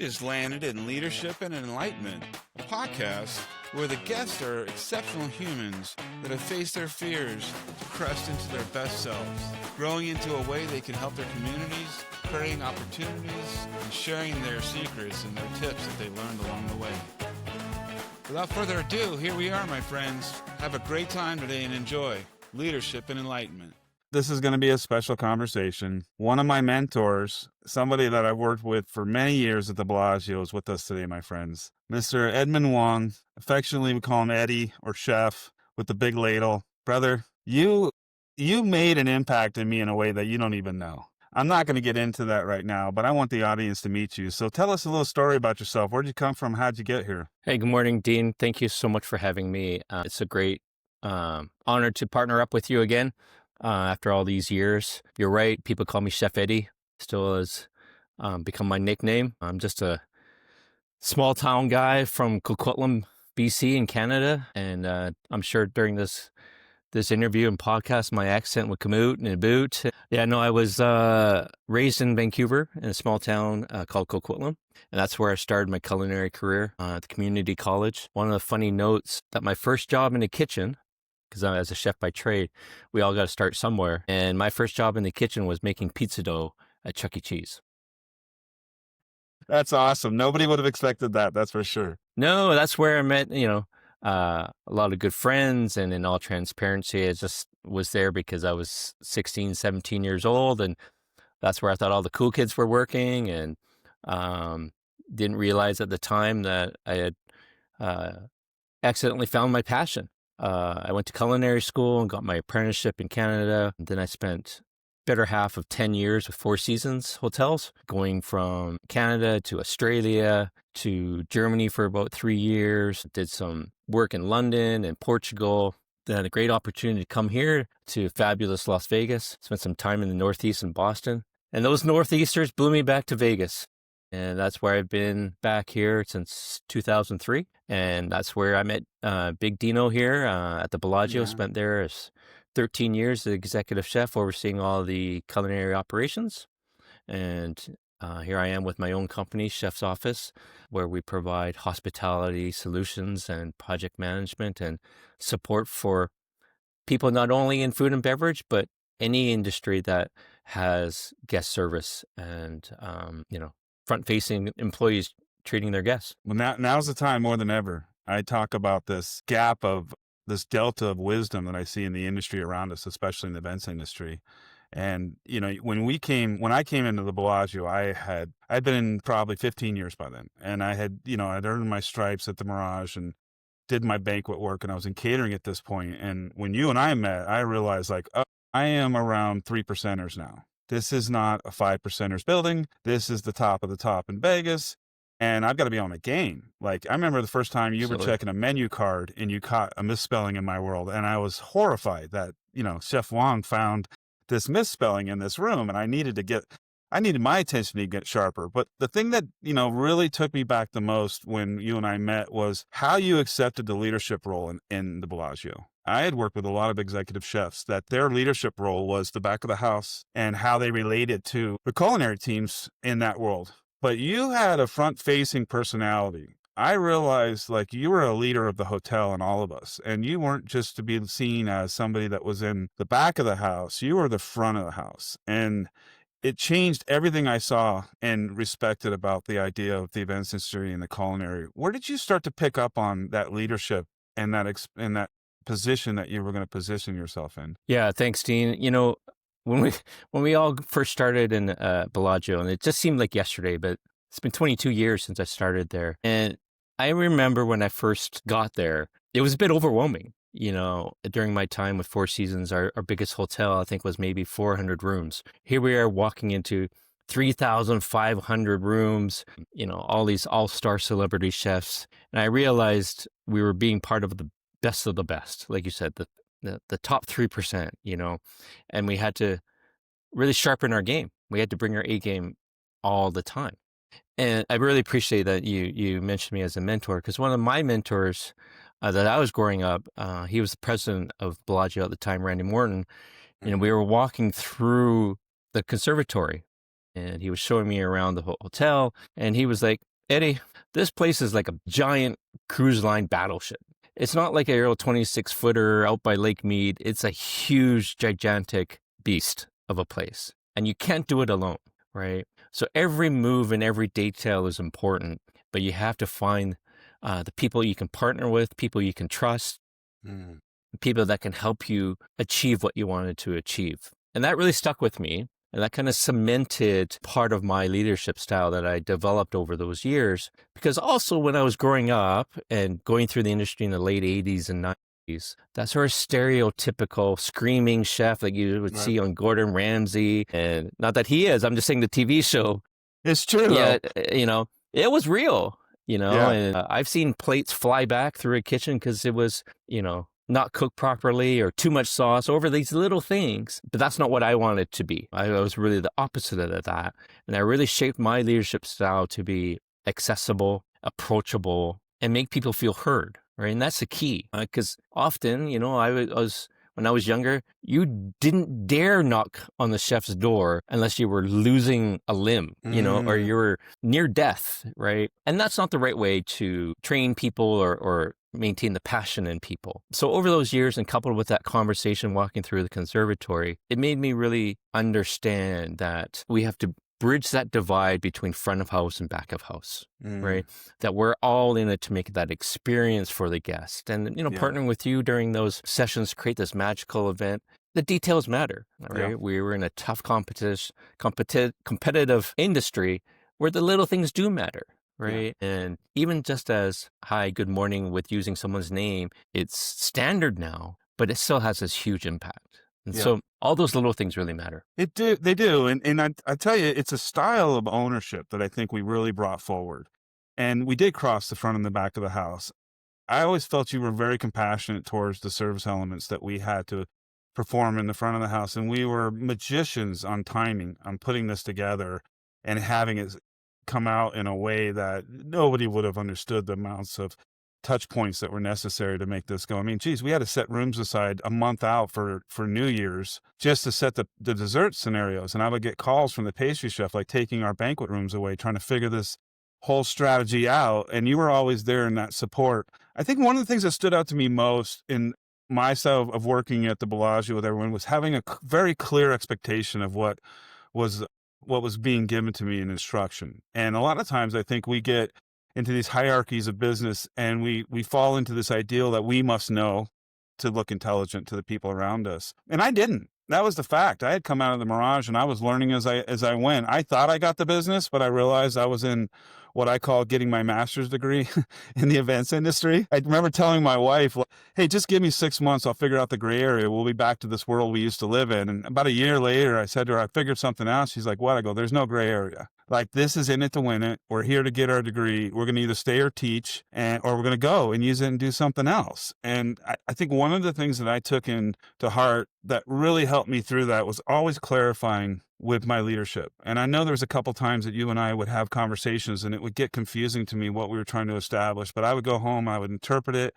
is landed in Leadership and Enlightenment, a podcast where the guests are exceptional humans that have faced their fears to crest into their best selves, growing into a way they can help their communities, creating opportunities, and sharing their secrets and their tips that they learned along the way. Without further ado, here we are, my friends. Have a great time today and enjoy Leadership and Enlightenment. This is going to be a special conversation. One of my mentors, somebody that I've worked with for many years at the Bellagio, is with us today, my friends. Mr. Edmund Wong, affectionately we call him Eddie or Chef with the big ladle. Brother, you made an impact in me in a way that you don't even know. I'm not going to get into that right now, but I want the audience to meet you. So tell us a little story about yourself. Where'd you come from? How'd you get here? Hey, good morning, Dean. Thank you so much for having me. It's a great honor to partner up with you again. After all these years. You're right. People call me Chef Eddie. Still has become my nickname. I'm just a small town guy from Coquitlam, BC in Canada. And I'm sure during this interview and podcast, my accent would come out and about. Yeah, no, I was raised in Vancouver in a small town called Coquitlam. And that's where I started my culinary career at the community college. One of the funny notes that my first job in the kitchen, because as a chef by trade, we all got to start somewhere. And my first job in the kitchen was making pizza dough at Chuck E. Cheese. That's awesome. Nobody would have expected that. That's for sure. No, that's where I met, a lot of good friends. And in all transparency, I just was there because I was 16, 17 years old. And that's where I thought all the cool kids were working. And didn't realize at the time that I had accidentally found my passion. I went to culinary school and got my apprenticeship in Canada. And then I spent better half of 10 years with Four Seasons hotels, going from Canada to Australia to Germany for about 3 years. Did some work in London and Portugal. Then had a great opportunity to come here to fabulous Las Vegas. Spent some time in the Northeast in Boston. And those Northeasters blew me back to Vegas. And that's where I've been back here since 2003. And that's where I met Big DeanO here at the Bellagio. Yeah. Spent there as 13 years as executive chef overseeing all the culinary operations. And here I am with my own company, Chef's Office, where we provide hospitality solutions and project management and support for people not only in food and beverage, but any industry that has guest service and, front-facing employees treating their guests. Well, now's the time more than ever. I talk about this gap of this delta of wisdom that I see in the industry around us, especially in the events industry. And, when I came into the Bellagio, I'd been in probably 15 years by then. And I had, I'd earned my stripes at the Mirage and did my banquet work, and I was in catering at this point. And when you and I met, I realized I am around 3%ers now. This is not a 5%ers building. This is the top of the top in Vegas. And I've got to be on my game. I remember the first time you were checking a menu card and you caught a misspelling in my world. And I was horrified that, Chef Wong found this misspelling in this room. And I needed my attention to get sharper. But the thing that, really took me back the most when you and I met was how you accepted the leadership role in the Bellagio. I had worked with a lot of executive chefs that their leadership role was the back of the house and how they related to the culinary teams in that world. But you had a front-facing personality. I realized you were a leader of the hotel and all of us, and you weren't just to be seen as somebody that was in the back of the house. You were the front of the house. And it changed everything I saw and respected about the idea of the events industry and the culinary. Where did you start to pick up on that leadership and that position that you were going to position yourself in? Yeah, thanks, Dean. When we all first started in Bellagio, and it just seemed like yesterday, but it's been 22 years since I started there. And I remember when I first got there, it was a bit overwhelming. During my time with Four Seasons, our biggest hotel, I think, was maybe 400 rooms. Here we are walking into 3,500 rooms, all these all-star celebrity chefs. And I realized we were being part of the best, like you said, the top 3%, and we had to really sharpen our game. We had to bring our A game all the time. And I really appreciate that you mentioned me as a mentor, because one of my mentors that I was growing up, he was the president of Bellagio at the time, Randy Morton. We were walking through the conservatory and he was showing me around the hotel, and he was like, Eddie, this place is like a giant cruise line battleship. It's not like a Euro 26 footer out by Lake Mead. It's a huge, gigantic beast of a place. And you can't do it alone, right? So every move and every detail is important, but you have to find the people you can partner with, people you can trust, Mm. people that can help you achieve what you wanted to achieve. And that really stuck with me. And that kind of cemented part of my leadership style that I developed over those years. Because also when I was growing up and going through the industry in the late 80s and 90s, that sort of stereotypical screaming chef that you would Right. see on Gordon Ramsay. And not that he is, I'm just saying the TV show. It's true Yeah, though. it was real, Yeah. and I've seen plates fly back through a kitchen because it was, not cooked properly or too much sauce over these little things. But that's not what I wanted to be. I was really the opposite of that. And I really shaped my leadership style to be accessible, approachable, and make people feel heard, right? And that's the key. Because often, when I was younger, you didn't dare knock on the chef's door unless you were losing a limb, or Mm. you were near death, right? And that's not the right way to train people or maintain the passion in people. So over those years and coupled with that conversation walking through the conservatory, it made me really understand that we have to bridge that divide between front of house and back of house, Mm. right? That we're all in it to make that experience for the guest. And, Yeah. partnering with you during those sessions to create this magical event, the details matter, Yeah. right? We were in a tough competitive industry where the little things do matter, Yeah. right? And even just as hi, good morning with using someone's name, it's standard now, but it still has this huge impact. And Yeah. so all those little things really matter. They do. And I tell you, it's a style of ownership that I think we really brought forward. And we did cross the front and the back of the house. I always felt you were very compassionate towards the service elements that we had to perform in the front of the house. And we were magicians on timing, on putting this together and having it come out in a way that nobody would have understood the amounts of touch points that were necessary to make this go. I mean, geez, we had to set rooms aside a month out for New Year's just to set the dessert scenarios. And I would get calls from the pastry chef, like taking our banquet rooms away, trying to figure this whole strategy out. And you were always there in that support. I think one of the things that stood out to me most in my style of working at the Bellagio with everyone was having a very clear expectation of was what was being given to me in instruction. And a lot of times I think we get into these hierarchies of business and we fall into this ideal that we must know to look intelligent to the people around us. And I didn't. That was the fact. I had come out of the Mirage and I was learning as I went. I thought I got the business, but I realized I was in what I call getting my master's degree in the events industry. I remember telling my wife, hey, just give me 6 months. I'll figure out the gray area. We'll be back to this world we used to live in. And about a year later, I said to her, I figured something out. She's like, what? I go, there's no gray area. Like, this is in it to win it. We're here to get our degree. We're going to either stay or teach, or we're going to go and use it and do something else. And I think one of the things that I took into heart that really helped me through that was always clarifying with my leadership. And I know there was a couple times that you and I would have conversations and it would get confusing to me what we were trying to establish, but I would go home, I would interpret it.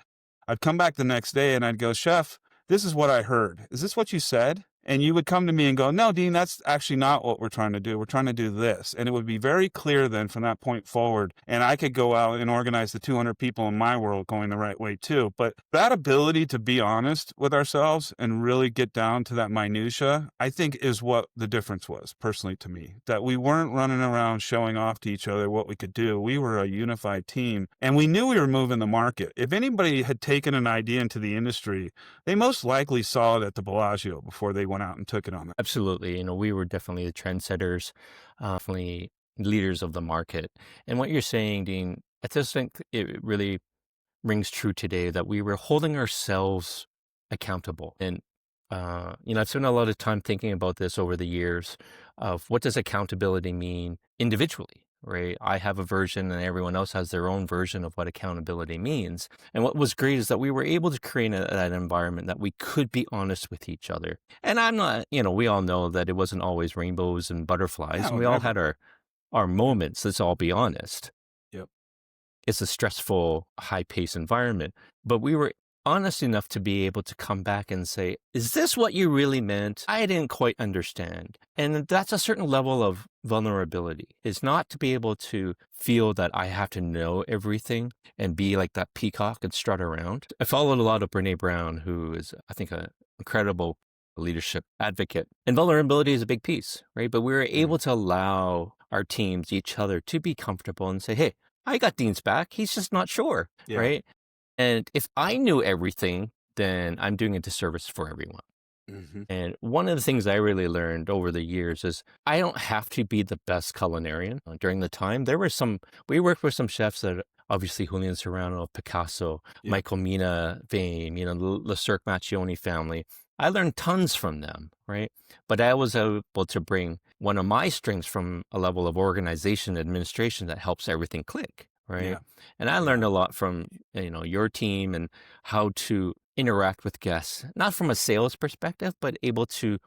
I'd come back the next day and I'd go, Chef, this is what I heard. Is this what you said? And you would come to me and go, no, Dean, that's actually not what we're trying to do. We're trying to do this. And it would be very clear then from that point forward. And I could go out and organize the 200 people in my world going the right way too. But that ability to be honest with ourselves and really get down to that minutia, I think is what the difference was personally to me, that we weren't running around showing off to each other what we could do. We were a unified team and we knew we were moving the market. If anybody had taken an idea into the industry, they most likely saw it at the Bellagio before they went out and took it on that. Absolutely. We were definitely the trendsetters, definitely leaders of the market. And what you're saying, Dean, I just think it really rings true today that we were holding ourselves accountable. And, I've spent a lot of time thinking about this over the years of what does accountability mean individually, right? I have a version and everyone else has their own version of what accountability means. And what was great is that we were able to create that environment that we could be honest with each other. And I'm not, we all know that it wasn't always rainbows and butterflies. No, We all never. had our moments. Let's all be honest. Yep. It's a stressful, high-paced environment, but we were honest enough to be able to come back and say, is this what you really meant? I didn't quite understand. And that's a certain level of vulnerability, is not to be able to feel that I have to know everything and be like that peacock and strut around. I followed a lot of Brene Brown, who is, I think, an incredible leadership advocate. And vulnerability is a big piece, right? But we were able to allow our teams, each other, to be comfortable and say, hey, I got Dean's back. He's just not sure, Yeah. right? And if I knew everything, then I'm doing a disservice for everyone. Hmm. And one of the things I really learned over the years is I don't have to be the best culinarian. During the time, we worked with some chefs that obviously Julian Serrano, Picasso, Yeah. Michael Mina Vane, the Le Cirque Macchioni family. I learned tons from them, right? But I was able to bring one of my strengths from a level of organization, administration that helps everything click, right? Yeah. And I Yeah. learned a lot from, your team and how to interact with guests, not from a sales perspective, but able to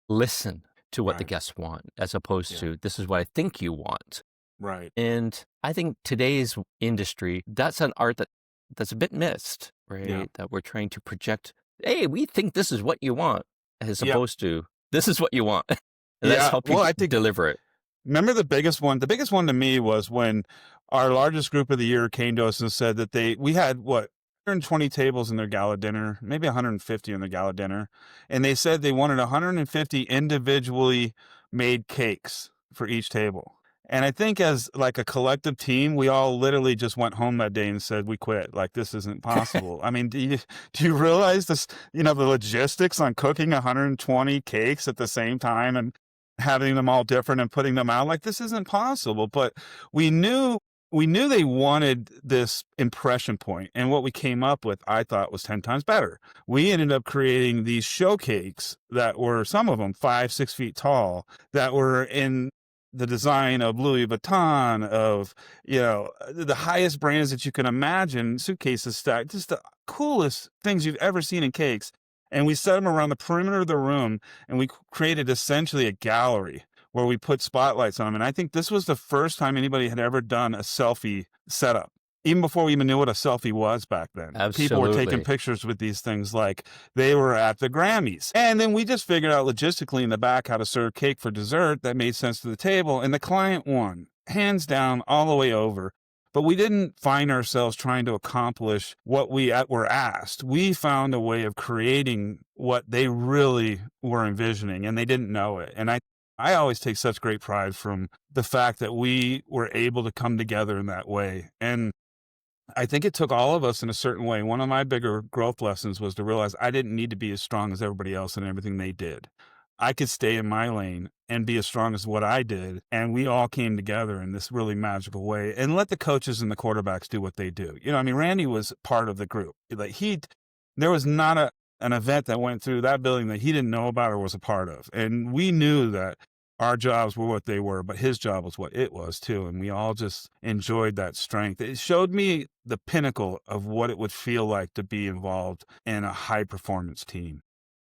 listen to what the Right. guests want, as opposed Yeah. to, this is what I think you want. Right. And I think today's industry, that's an art that's a bit missed, Yeah. right? That we're trying to project, hey, we think this is what you want, as Yeah. opposed to, this is what you want. And let's Yeah. help you Well, I think, deliver it. remember the biggest one? The biggest one to me was when our largest group of the year came to us and said that we had what, 120 tables in their gala dinner, maybe 150 in their gala dinner. And they said they wanted 150 individually made cakes for each table. And I think as like a collective team, we all literally just went home that day and said, we quit. Like, this isn't possible. I mean, do you realize this, the logistics on cooking 120 cakes at the same time and having them all different and putting them out? Like, this isn't possible. But we knew they wanted this impression point, and what we came up with, I thought, was 10 times better. We ended up creating these show cakes that were, some of them 5-6 feet tall, that were in the design of Louis Vuitton, of the highest brands that you can imagine, suitcases stacked, just the coolest things you've ever seen in cakes. And we set them around the perimeter of the room, and we created essentially a gallery where we put spotlights on them. And I think this was the first time anybody had ever done a selfie setup, even before we even knew what a selfie was back then. People were taking Absolutely. pictures with these things like they were at the Grammys. And then we just figured out logistically in the back how to serve cake for dessert that made sense to the table. And the client won, hands down, all the way over. But we didn't find ourselves trying to accomplish what we were asked. We found a way of creating what they really were envisioning, and they didn't know it. And I always take such great pride from the fact that we were able to come together in that way. And I think it took all of us in a certain way. One of my bigger growth lessons was to realize I didn't need to be as strong as everybody else in everything they did. I could stay in my lane and be as strong as what I did. And we all came together in this really magical way, and let the coaches and the quarterbacks do what they do. I mean, Randy was part of the group. Like, there was not an event that went through that building that he didn't know about or was a part of. And we knew that our jobs were what they were, but his job was what it was too. And we all just enjoyed that strength. It showed me the pinnacle of what it would feel like to be involved in a high performance team.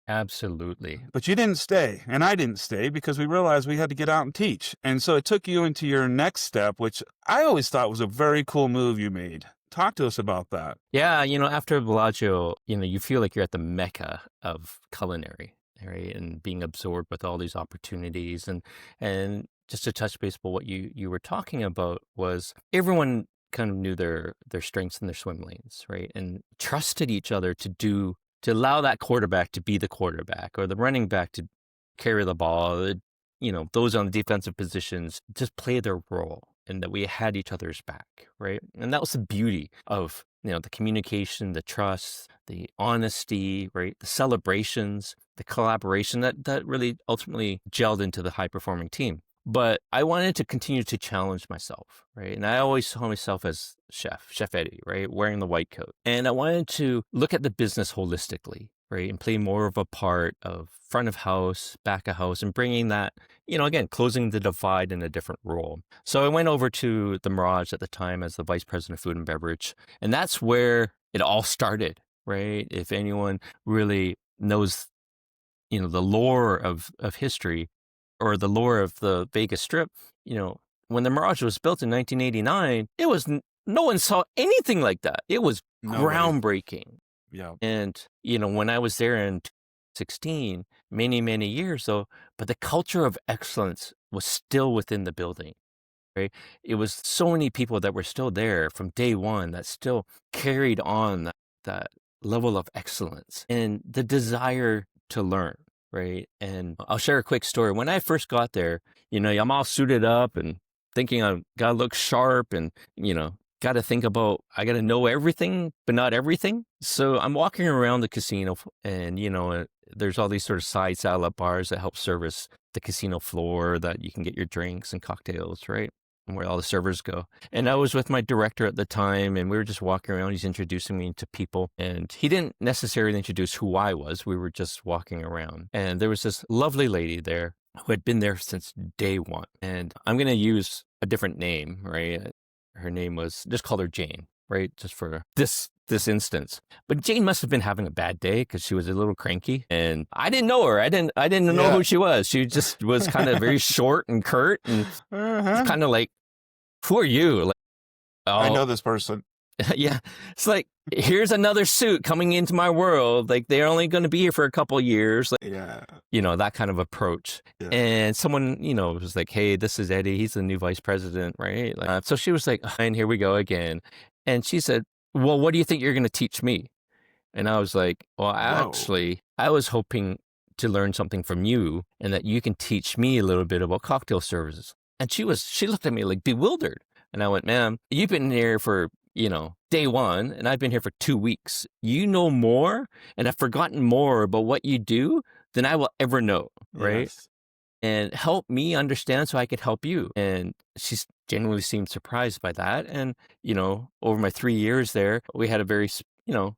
Absolutely. But you didn't stay, and I didn't stay, because we realized we had to get out and teach. And so it took you into your next step, which I always thought was a very cool move you made. Talk to us about that. Yeah, after Bellagio, you feel like you're at the mecca of culinary, right? And being absorbed with all these opportunities. And just to touch base about what you were talking about, was everyone kind of knew their strengths and their swim lanes, right? And trusted each other to allow that quarterback to be the quarterback, or the running back to carry the ball, those on the defensive positions just play their role, and that we had each other's back, right? And that was the beauty of, the communication, the trust, the honesty, right? The celebrations, the collaboration that really ultimately gelled into the high performing team. But I wanted to continue to challenge myself, right? And I always saw myself as Chef Eddie, right? Wearing the white coat. And I wanted to look at the business holistically, right? And play more of a part of front of house, back of house, and bringing that, again, closing the divide in a different role. So I went over to the Mirage at the time as the vice president of food and beverage. And that's where it all started, right? If anyone really knows, the lore of history, or the lore of the Vegas Strip, when the Mirage was built in 1989, it was no one saw anything like that. It was Nobody. groundbreaking. Yeah. And, when I was there in 16, many, many years though, but the culture of excellence was still within the building, right? It was so many people that were still there from day one that still carried on that level of excellence and the desire to learn, right? And I'll share a quick story. When I first got there, I'm all suited up and thinking I gotta look sharp and, gotta think about, I gotta know everything, but not everything. So I'm walking around the casino and, there's all these sort of side salad bars that help service the casino floor that you can get your drinks and cocktails, right? And where all the servers go. And I was with my director at the time, and we were just walking around. He's introducing me to people, and he didn't necessarily introduce who I was. We were just walking around, and there was this lovely lady there who had been there since day one. And I'm going to use a different name, right? Her name was, just call her Jane, right? Just for this instance. But Jane must have been having a bad day because she was a little cranky, and I didn't know her. I didn't know Yeah. who she was. She just was kind of very short and curt, and Uh-huh. kind of like, who are you? Like, I oh, know this person. yeah. It's like, here's another suit coming into my world. Like, they're only going to be here for a couple years. Like, Yeah. that kind of approach. Yeah. And someone, was like, hey, this is Eddie. He's the new vice president, right? Like, so she was like, and here we go again. And she said, well, what do you think you're going to teach me? And I was like, well, Whoa. actually, I was hoping to learn something from you and that you can teach me a little bit about cocktail services. And she looked at me like bewildered. And I went, ma'am, you've been here for, day one, and I've been here for 2 weeks. You know more and have forgotten more about what you do than I will ever know, right? Yes. And help me understand so I could help you. And she genuinely seemed surprised by that. And, over my 3 years there, we had a very,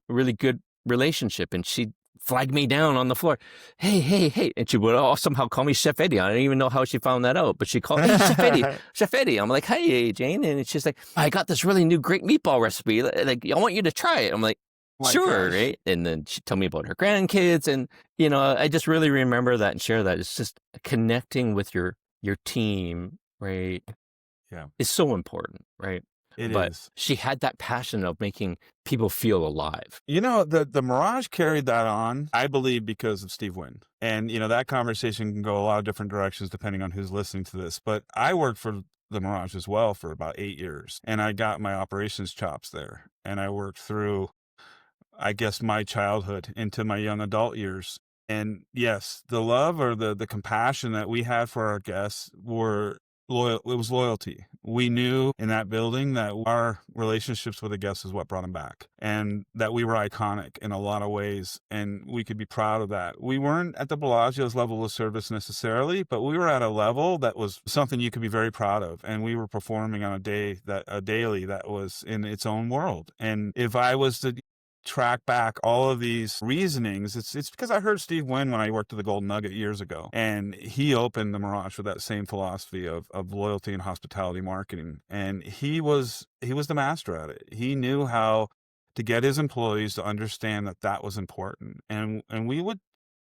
really good relationship. And she flagged me down on the floor. Hey, hey, hey. And she would somehow call me Chef Eddie. I don't even know how she found that out, but she called, hey, Chef Eddie, Chef Eddie. I'm like, hey, Jane. And she's like, I got this really new great meatball recipe. Like, I want you to try it. I'm like, My sure, gosh. right? And then she told me about her grandkids, and I just really remember that and share that. It's just connecting with your team, right? Yeah, Is so important, right? it But is. she had that passion of making people feel alive. The Mirage carried that on, I believe, because of Steve Wynn. And, that conversation can go a lot of different directions depending on who's listening to this. But I worked for the Mirage as well for about 8 years. And I got my operations chops there. And I worked through, I guess, my childhood into my young adult years. And yes, the love or the compassion that we had for our guests were loyal. It was loyalty. We knew in that building that our relationships with the guests is what brought them back, and that we were iconic in a lot of ways, and we could be proud of that. We weren't at the Bellagio's level of service necessarily, but we were at a level that was something you could be very proud of, and we were performing on a daily that was in its own world. And if I was to track back all of these reasonings, it's because I heard Steve Wynn when I worked at the Golden Nugget years ago, and he opened the Mirage with that same philosophy of loyalty and hospitality marketing, and he was the master at it. He knew how to get his employees to understand that that was important, and we would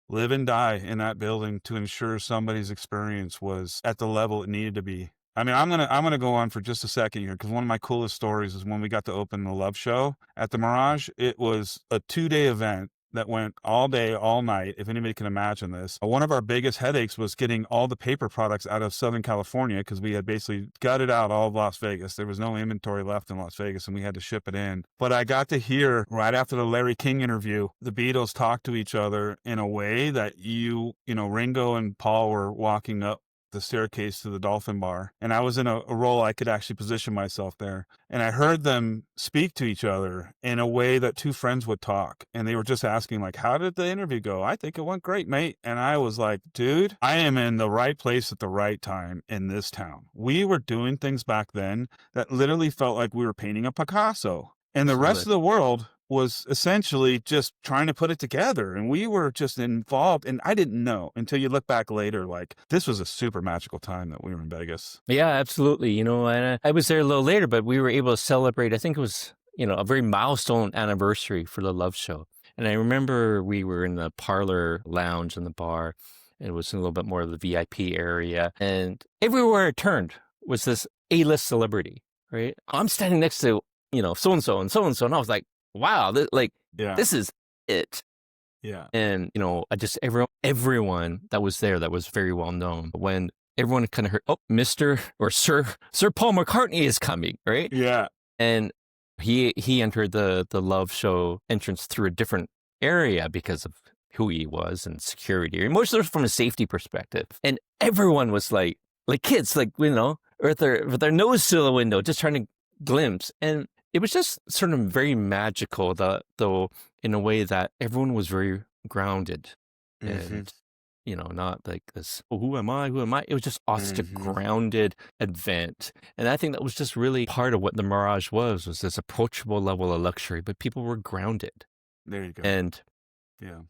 live and die in that building to ensure somebody's experience was at the level it needed to be. I mean, I'm gonna go on for just a second here because one of my coolest stories is when we got to open the Love Show at the Mirage. It was a 2-day event that went all day, all night. If anybody can imagine this, one of our biggest headaches was getting all the paper products out of Southern California because we had basically gutted out all of Las Vegas. There was no inventory left in Las Vegas, and we had to ship it in. But I got to hear right after the Larry King interview, the Beatles talk to each other in a way that Ringo and Paul were walking up the staircase to the Dolphin Bar, and I was in a role I could actually position myself there, and I heard them speak to each other in a way that two friends would talk, and they were just asking like, how did the interview go? I think it went great, mate. And I was like, dude, I am in the right place at the right time in this town. We were doing things back then that literally felt like we were painting a Picasso, and the rest Absolutely. of the world was essentially just trying to put it together, and we were just involved, and I didn't know until you look back later, like this was a super magical time that we were in Vegas. Yeah, absolutely. And I was there a little later, but we were able to celebrate, I think it was, a very milestone anniversary for the Love Show. And I remember we were in the parlor lounge in the bar. It was a little bit more of the VIP area. And everywhere I turned was this A-list celebrity, right? I'm standing next to, so-and-so and so-and-so. And I was like, wow, Yeah. This is it. Yeah. And, I just, everyone that was there that was very well known, when everyone kind of heard, oh, Mr. or Sir Paul McCartney is coming, right? Yeah. And he entered the Love Show entrance through a different area because of who he was and security, or mostly from a safety perspective. And everyone was like kids, with their nose to the window, just trying to glimpse. And it was just sort of very magical, though, in a way that everyone was very grounded and, not like this, oh, who am I? Who am I? It was just such a grounded event. And I think that was just really part of what the Mirage was this approachable level of luxury, but people were grounded. There you go. And, Yeah.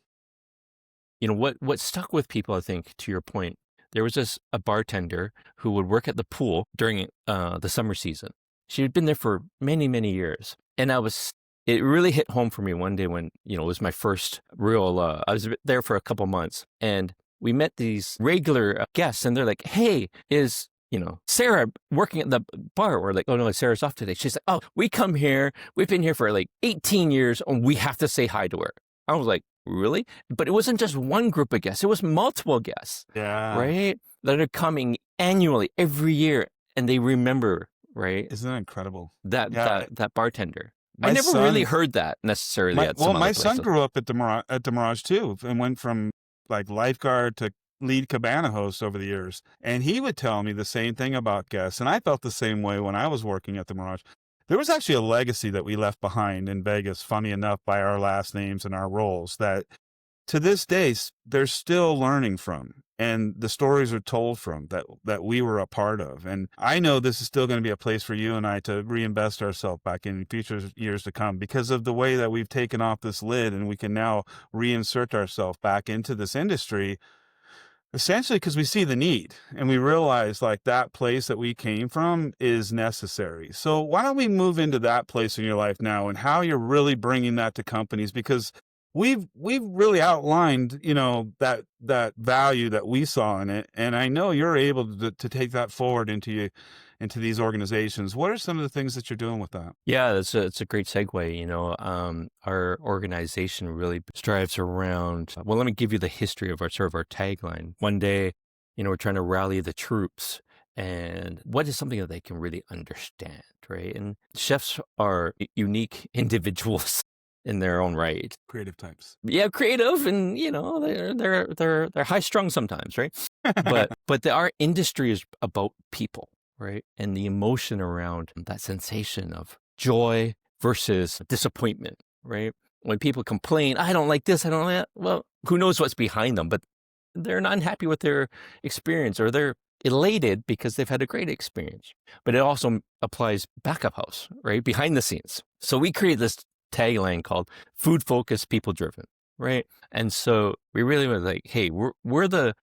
what stuck with people, I think, to your point, there was a bartender who would work at the pool during the summer season. She had been there for many, many years. And it really hit home for me one day when, it was my first real, I was there for a couple months, and we met these regular guests, and they're like, hey, is, Sarah working at the bar? We're like, oh no, Sarah's off today. She's like, oh, we come here. We've been here for like 18 years and we have to say hi to her. I was like, really? But it wasn't just one group of guests. It was multiple guests, Yeah. right? That are coming annually every year, and they remember, right? Isn't that incredible? That bartender. My I never son- really heard that necessarily at some my other son places. grew up at the Mirage too, and went from like lifeguard to lead cabana host over the years. And he would tell me the same thing about guests. And I felt the same way when I was working at the Mirage. There was actually a legacy that we left behind in Vegas, funny enough, by our last names and our roles, that to this day, they're still learning from. And the stories are told from that we were a part of. And I know this is still going to be a place for you and I to reinvest ourselves back in future years to come, because of the way that we've taken off this lid and we can now reinsert ourselves back into this industry, essentially because we see the need and we realize like that place that we came from is necessary. So why don't we move into that place in your life now and how you're really bringing that to companies? Because we've really outlined, that value that we saw in it. And I know you're able to take that forward into these organizations. What are some of the things that you're doing with that? Yeah, it's a great segue. Our organization really strives around, well, let me give you the history of our tagline. One day, we're trying to rally the troops, and what is something that they can really understand, right? And chefs are unique individuals in their own right. Creative types. Yeah, creative, and they're high strung sometimes, right? But our industry is about people, right? And the emotion around that sensation of joy versus disappointment, right? When people complain, I don't like this, I don't like that. Well, who knows what's behind them, but they're not unhappy with their experience, or they're elated because they've had a great experience. But it also applies back of house, right? Behind the scenes. So we create this tagline called food focused, people driven, right? And so we really were like, hey, we're the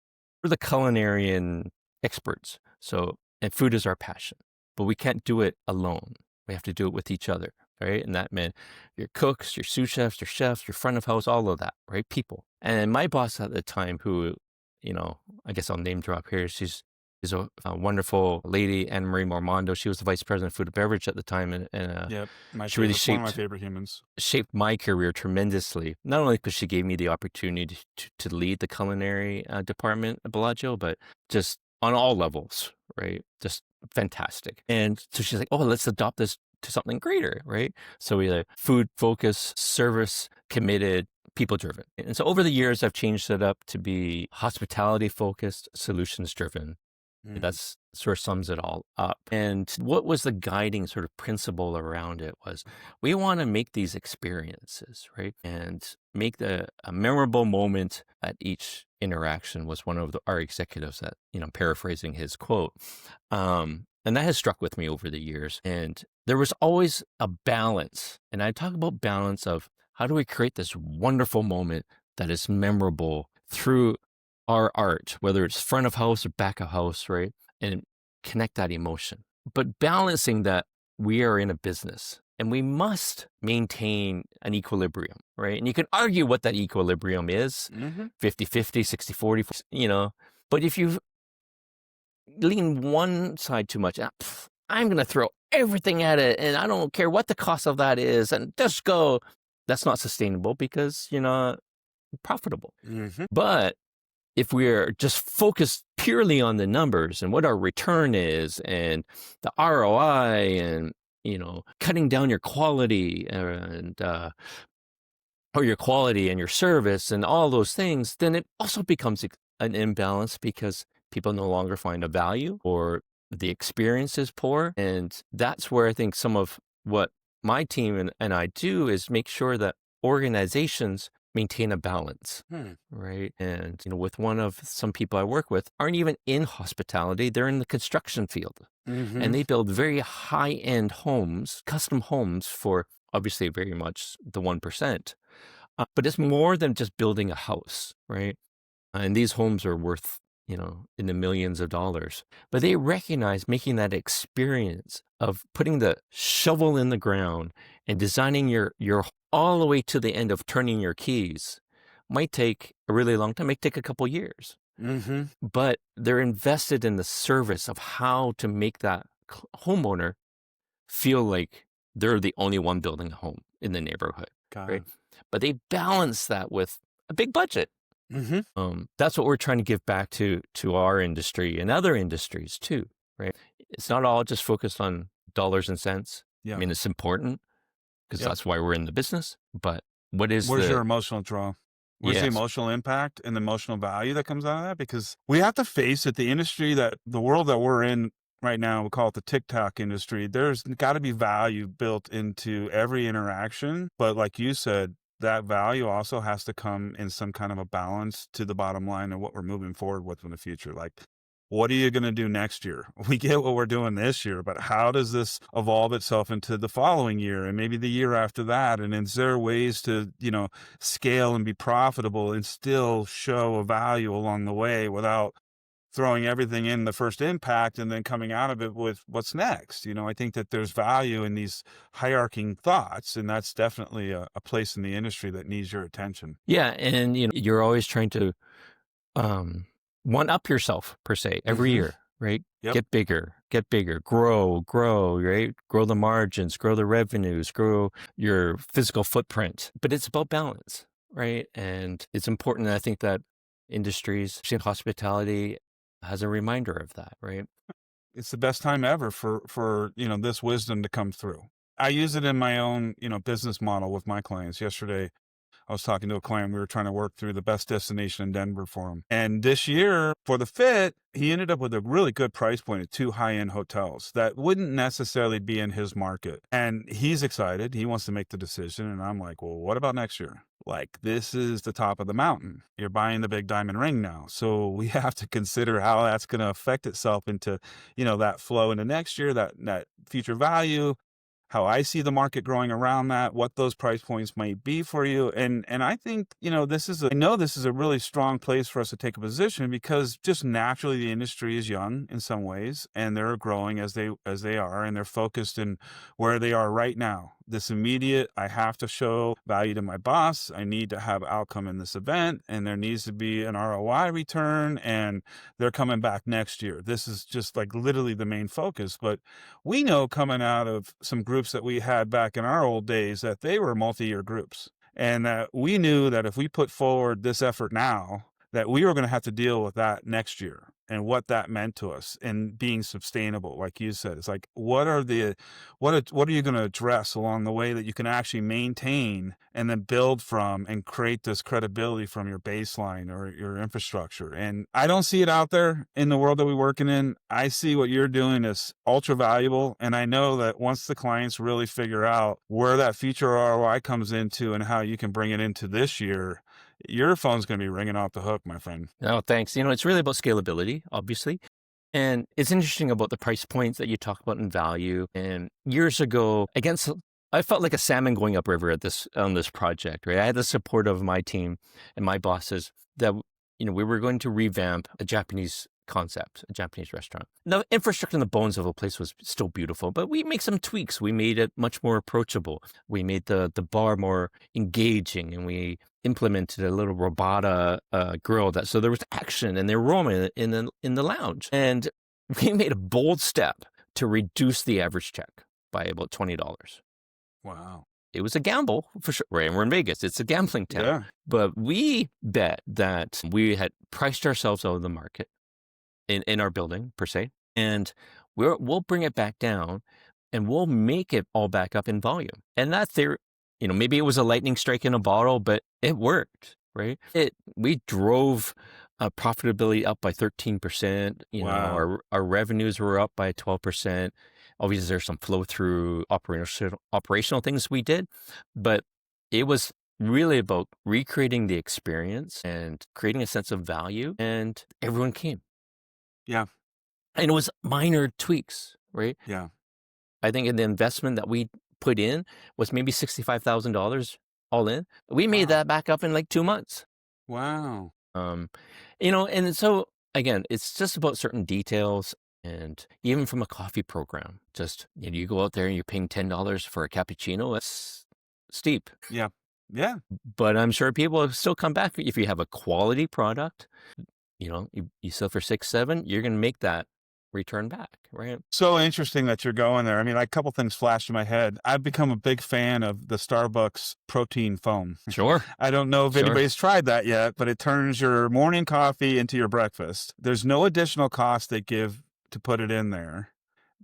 culinary experts. So, and food is our passion, but we can't do it alone. We have to do it with each other, right? And that meant your cooks, your sous chefs, your front of house, all of that, right? People. And my boss at the time, who, I guess I'll name drop here, she's a wonderful lady, Anne Marie Mormondo. She was the vice president of food and beverage at the time, and Yep, she really one of my favorite humans. Shaped my career tremendously. Not only because she gave me the opportunity to lead the culinary department at Bellagio, but just on all levels, right? Just fantastic. And so she's like, oh, let's adopt this to something greater, right? So we had food focused, service committed, people driven. And so over the years, I've changed it up to be hospitality focused, solutions driven. That's sort of sums it all up. And what was the guiding sort of principle around it was, we want to make these experiences, right? And make a memorable moment at each interaction, was one of our executives that, paraphrasing his quote. And that has struck with me over the years. And there was always a balance. And I talk about balance of, how do we create this wonderful moment that is memorable through our art, whether it's front of house or back of house, right? And connect that emotion. But balancing that, we are in a business and we must maintain an equilibrium, right? And you can argue what that equilibrium is, 50-50, 60-40, but if you lean one side too much, I'm going to throw everything at it and I don't care what the cost of that is and just go, that's not sustainable because you're not profitable. Hmm. But if we're just focused purely on the numbers and what our return is and the ROI and, cutting down your quality or your quality and your service and all those things, then it also becomes an imbalance because people no longer find a value or the experience is poor. And that's where I think some of what my team and I do is make sure that organizations maintain a balance, Hmm. right? And, with one of some people I work with aren't even in hospitality, they're in the construction field. And Hmm. they build very high-end homes, custom homes for obviously very much the 1%. But it's more than just building a house, right? And these homes are worth, in the millions of dollars. But they recognize making that experience of putting the shovel in the ground and designing your all the way to the end of turning your keys might take a really long time, might take a couple years. Hmm. But they're invested in the service of how to make that homeowner feel like they're the only one building a home in the neighborhood, Got right? it. But they balance that with a big budget. Hmm. That's what we're trying to give back to our industry and other industries too, right? It's not all just focused on dollars and cents. I Yeah. mean, it's important because Yep. that's why we're in the business. But what is Where's your the emotional draw? Where's the yes, emotional impact and the emotional value that comes out of that? Because we have to face it, the world that we're in right now, we call it the TikTok industry. There's got to be value built into every interaction. But like you said, that value also has to come in some kind of a balance to the bottom line of what we're moving forward with in the future. Like, what are you going to do next year? We get what we're doing this year, but how does this evolve itself into the following year and maybe the year after that? And is there ways to, scale and be profitable and still show a value along the way without throwing everything in the first impact and then coming out of it with what's next? I think that there's value in these hierarching thoughts, and that's definitely a place in the industry that needs your attention. yeah, and you're always trying to um, one up yourself per se every Hmm. year, right? Yep. Get bigger, grow, right? Grow the margins, grow the revenues, grow your physical footprint. But it's about balance, right? And it's important. I think that industries, especially hospitality, has a reminder of that, right? It's the best time ever for this wisdom to come through. I use it in my own business model with my clients. Yesterday I was talking to a client. We were trying to work through the best destination in Denver for him. And this year, for the fit, he ended up with a really good price point at two high-end hotels that wouldn't necessarily be in his market. And he's excited. He wants to make the decision. And I'm like, well, what about next year? Like, this is the top of the mountain. You're buying the big diamond ring now. So we have to consider how that's going to affect itself into, that flow into next year, that future value, how I see the market growing around that, what those price points might be for you. And I think, I know this is a really strong place for us to take a position because just naturally the industry is young in some ways and they're growing as they are, and they're focused in where they are right now. This immediate, I have to show value to my boss. I need to have outcome in this event, and there needs to be an ROI return, and they're coming back next year. This is just like literally the main focus. But we know coming out of some groups that we had back in our old days that they were multi-year groups, and that we knew that if we put forward this effort now, that we were going to have to deal with that next year and what that meant to us and being sustainable. Like you said, it's like, what are you going to address along the way that you can actually maintain and then build from and create this credibility from your baseline or your infrastructure? And I don't see it out there in the world that we're working in. I see what you're doing is ultra valuable. And I know that once the clients really figure out where that future ROI comes into and how you can bring it into this year, your phone's going to be ringing off the hook, my friend. No, thanks. It's really about scalability, obviously. And it's interesting about the price points that you talk about in value. And years ago, I felt like a salmon going upriver on this project, right? I had the support of my team and my bosses that, we were going to revamp a Japanese concept, a Japanese restaurant. The infrastructure and the bones of a place was still beautiful, but we make some tweaks. We made it much more approachable. We made the bar more engaging, and we implemented a little robota grill so there was action and the aroma in the lounge. And we made a bold step to reduce the average check by about $20. Wow. it was a gamble for sure. Right, and we're in Vegas. It's a gambling town. Yeah. But we bet that we had priced ourselves out of the market in our building per se, and we'll bring it back down, and we'll make it all back up in volume. And that theory, maybe it was a lightning strike in a bottle, but it worked, right? We drove profitability up by 13%. Wow. Our revenues were up by 12%. Obviously, there's some flow through operational things we did, but it was really about recreating the experience and creating a sense of value, and everyone came. Yeah. And it was minor tweaks, right? Yeah. I think in the investment that we put in was maybe $65,000 all in. We made Wow. that back up in like 2 months. Wow. And so again, it's just about certain details. And even from a coffee program, just you go out there and you're paying $10 for a cappuccino. That's steep, Yeah. Yeah. but I'm sure people will still come back if you have a quality product. You sell for 6, 7, you're going to make that return back, right? So interesting that you're going there. I mean, like, a couple things flashed in my head. I've become a big fan of the Starbucks protein foam. Sure, I don't know if sure. anybody's tried that yet, but it turns your morning coffee into your breakfast. There's no additional cost they give to put it in there,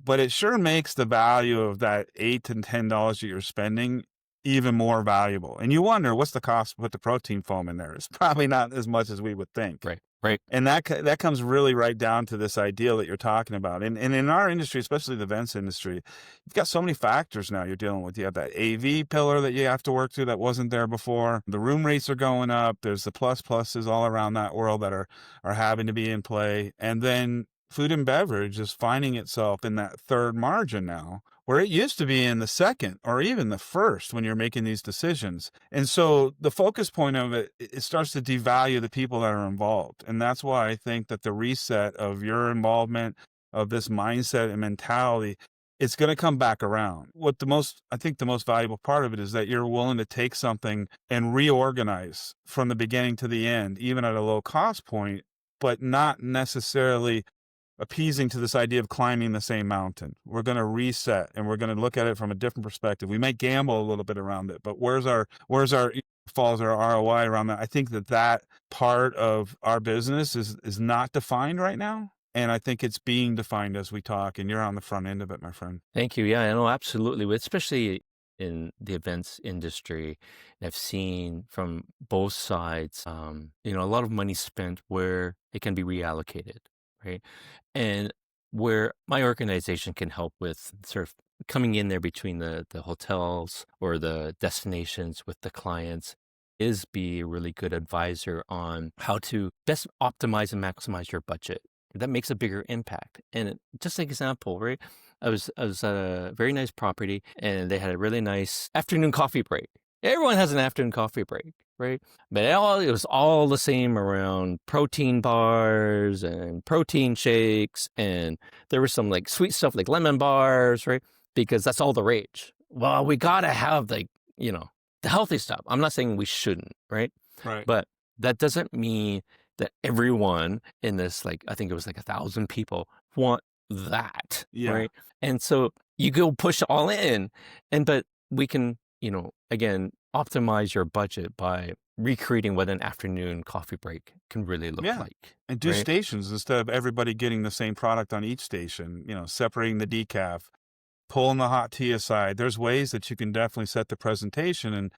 but it sure makes the value of that $8 to $10 that you're spending even more valuable. And you wonder, what's the cost to put the protein foam in there? It's probably not as much as we would think. Right, right. And that comes really right down to this ideal that you're talking about. And in our industry, especially the events industry, you've got so many factors now you're dealing with. You have that AV pillar that you have to work through that wasn't there before. The room rates are going up. There's the pluses all around that world that are having to be in play. And then food and beverage is finding itself in that third margin now, where it used to be in the second or even the first when you're making these decisions. And so the focus point of it starts to devalue the people that are involved. And that's why I think that the reset of your involvement, of this mindset and mentality, it's going to come back around. I think the most valuable part of it is that you're willing to take something and reorganize from the beginning to the end, even at a low cost point, but not necessarily appeasing to this idea of climbing the same mountain. We're going to reset, and we're going to look at it from a different perspective. We might gamble a little bit around it, but where's our falls our ROI around that? I think that part of our business is not defined right now. And I think it's being defined as we talk, and you're on the front end of it, my friend. Thank you. Yeah, I know, absolutely. Especially in the events industry, I've seen from both sides, a lot of money spent where it can be reallocated, right? And where my organization can help with sort of coming in there between the hotels or the destinations with the clients is be a really good advisor on how to best optimize and maximize your budget. That makes a bigger impact. And just an example, right? I was at a very nice property, and they had a really nice afternoon coffee break. Everyone has an afternoon coffee break, right? But it was all the same around protein bars and protein shakes, and there was some like sweet stuff like lemon bars, right? Because that's all the rage. Well, we gotta have the healthy stuff. I'm not saying we shouldn't, right? Right. But that doesn't mean that everyone in this, like, I think it was like 1,000 people want that, Yeah. right? And so you go push all in, but we can, again, optimize your budget by recreating what an afternoon coffee break can really look like. And do right? stations instead of everybody getting the same product on each station, separating the decaf, pulling the hot tea aside. There's ways that you can definitely set the presentation and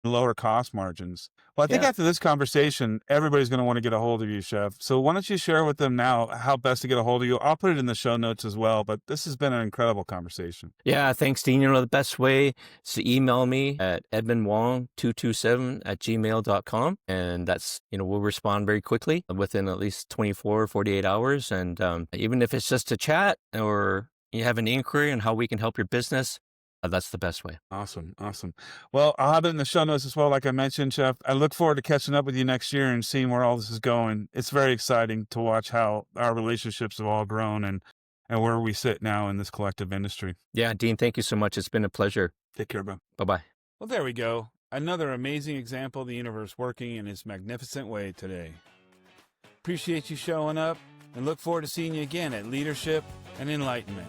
lower cost margins. Well, I think Yeah. after this conversation, everybody's going to want to get a hold of you, Chef. So why don't you share with them now how best to get a hold of you? I'll put it in the show notes as well, but this has been an incredible conversation. Yeah, thanks, Dean. The best way is to email me at edmundwong227@gmail.com. And that's, we'll respond very quickly within at least 24 or 48 hours. And even if it's just to chat or you have an inquiry on how we can help your business, that's the best way. Awesome. Awesome. Well, I'll have it in the show notes as well. Like I mentioned, Chef, I look forward to catching up with you next year and seeing where all this is going. It's very exciting to watch how our relationships have all grown and where we sit now in this collective industry. Yeah, Dean, thank you so much. It's been a pleasure. Take care, bro. Bye-bye. Well, there we go. Another amazing example of the universe working in its magnificent way today. Appreciate you showing up and look forward to seeing you again at Leadership and Enlightenment.